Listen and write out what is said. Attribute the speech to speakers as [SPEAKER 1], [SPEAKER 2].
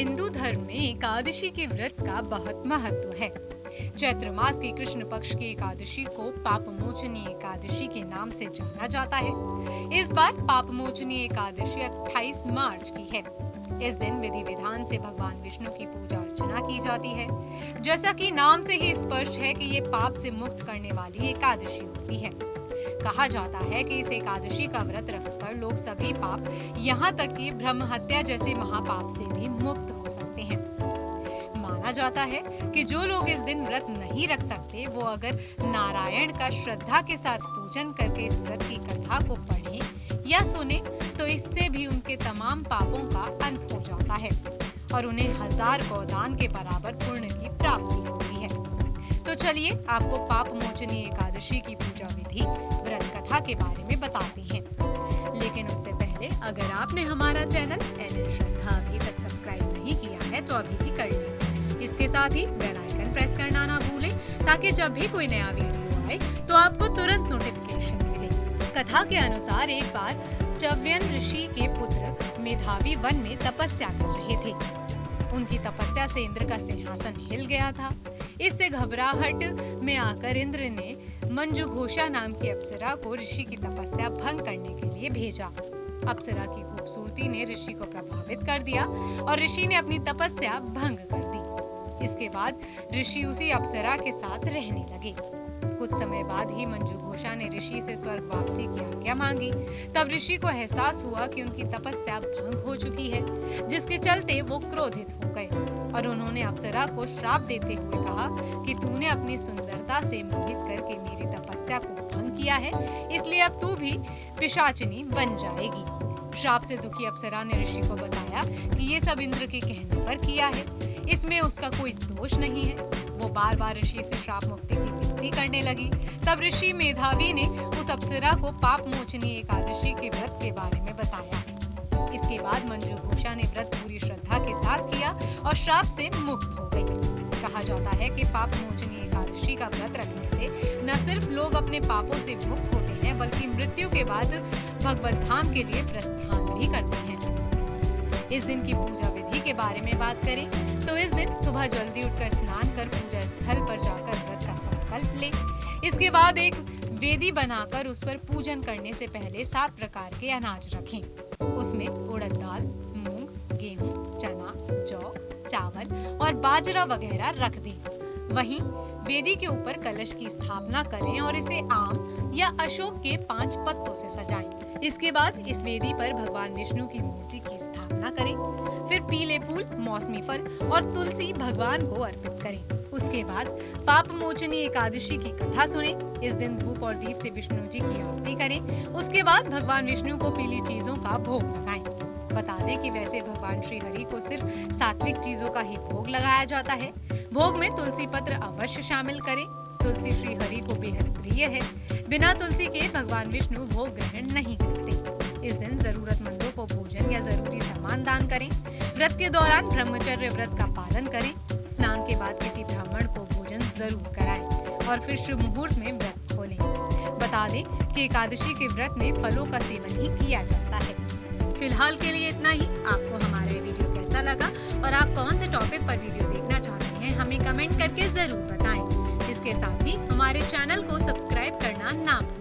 [SPEAKER 1] हिंदू धर्म में एकादशी के व्रत का बहुत महत्व है। चैत्र मास की कृष्ण पक्ष की एकादशी को पापमोचनी एकादशी के नाम से जाना जाता है। इस बार पापमोचनी एकादशी 28 मार्च की है। इस दिन विधि विधान से भगवान विष्णु की पूजा अर्चना की जाती है। जैसा कि नाम से ही स्पष्ट है कि ये पाप से मुक्त करने वाली एकादशी होती है। कहा जाता है कि इस एकादशी का व्रत रखकर लोग सभी पाप, यहाँ तक कि ब्रह्म हत्या जैसे महापाप से भी मुक्त हो सकते हैं। माना जाता है कि जो लोग इस दिन व्रत नहीं रख सकते, वो अगर नारायण का श्रद्धा के साथ पूजन करके इस व्रत की कथा को पढ़ें या सुने, तो इससे भी उनके तमाम पापों का अंत हो जाता है और उन्हें 1000 गोदान के बराबर पुण्य की प्राप्ति होती है। तो चलिए आपको पापमोचनी एकादशी की पूजा विधि, व्रत कथा के बारे में बताते हैं। लेकिन उससे पहले अगर आपने हमारा चैनल NN श्रद्धा अभी तक सब्सक्राइब नहीं किया है तो अभी भी कर लें। इसके साथ ही बेल आइकन प्रेस करना ना भूलें ताकि जब भी कोई नया वीडियो आए तो आपको तुरंत नोटिफिकेशन मिले। कथा के अनुसार एक बार च्यवन ऋषि के पुत्र मेधावी वन में तपस्या कर रहे थे। उनकी तपस्या से इंद्र का सिंहासन हिल गया था। इससे घबराहट में आकर इंद्र ने मंजुघोषा नाम की अप्सरा को ऋषि की तपस्या भंग करने के लिए भेजा। अप्सरा की खूबसूरती ने ऋषि को प्रभावित कर दिया और ऋषि ने अपनी तपस्या भंग कर दी। इसके बाद ऋषि उसी अप्सरा के साथ रहने लगे। कुछ समय बाद ही मंजुघोषा ने ऋषि से स्वर्ग वापसी की आज्ञा मांगी। तब ऋषि को एहसास हुआ कि उनकी तपस्या भंग हो चुकी है, जिसके चलते वो क्रोधित हो गए और उन्होंने अप्सरा को श्राप देते हुए कहा कि तूने अपनी सुंदरता से मोहित करके मेरी तपस्या को भंग किया है, इसलिए अब तू भी पिशाचिनी बन जाएगी। श्राप से दुखी अप्सरा ने ऋषि को बताया कि ये सब इंद्र के कहने पर किया है, इसमें उसका कोई दोष नहीं है। वो बार बार ऋषि से श्राप मुक्ति की विनती करने लगी। तब ऋषि मेधावी ने उस अप्सरा को पापमोचनी एकादशी के व्रत के बारे में बताया। इसके बाद मंजुघोषा ने व्रत पूरी श्रद्धा के साथ किया और श्राप से मुक्त हो गई। कहा जाता है कि पापमोचनी एकादशी का व्रत रखने से न सिर्फ लोग अपने पापों से मुक्त होते हैं, बल्कि मृत्यु के बाद भगवत धाम के लिए प्रस्थान भी करते हैं। इस दिन की पूजा विधि के बारे में बात करें तो इस दिन सुबह जल्दी उठकर स्नान कर पूजा स्थल पर जाकर व्रत का संकल्प ले। इसके बाद एक वेदी बनाकर उस पर पूजन करने से पहले 7 प्रकार के अनाज रखें। उसमें उड़द दाल, मूंग, गेहूं, चना, जौ, चावल और बाजरा वगैरह रख दें। वहीं वेदी के ऊपर कलश की स्थापना करें और इसे आम या अशोक के 5 पत्तों से सजाएं। इसके बाद इस वेदी पर भगवान विष्णु की मूर्ति की स्थापना करें। फिर पीले फूल, मौसमी फल और तुलसी भगवान को अर्पित करें। उसके बाद पापमोचनी एकादशी की कथा सुनें। इस दिन धूप और दीप से विष्णु जी की आरती करें। उसके बाद भगवान विष्णु को पीली चीजों का भोग लगाएं। बता दें कि वैसे भगवान श्री हरि को सिर्फ सात्विक चीजों का ही भोग लगाया जाता है। भोग में तुलसी पत्र अवश्य शामिल करें। तुलसी श्री हरि को बेहद प्रिय है। बिना तुलसी के भगवान विष्णु भोग ग्रहण नहीं करते। इस दिन जरूरतमंदों को भोजन या जरूरी सामान दान करें। व्रत के दौरान ब्रह्मचर्य व्रत का पालन करें। स्नान के बाद किसी ब्राह्मण को भोजन जरूर कराएं और फिर शुभ मुहूर्त में व्रत खोलें। बता दें कि एकादशी के व्रत में फलों का सेवन ही किया जाता है। फिलहाल के लिए इतना ही। आपको हमारा ये वीडियो कैसा लगा और आप कौन से टॉपिक पर वीडियो देखना चाहते हैं, हमें कमेंट करके जरूर बताएं। इसके साथ ही हमारे चैनल को सब्सक्राइब करना ना भूलें।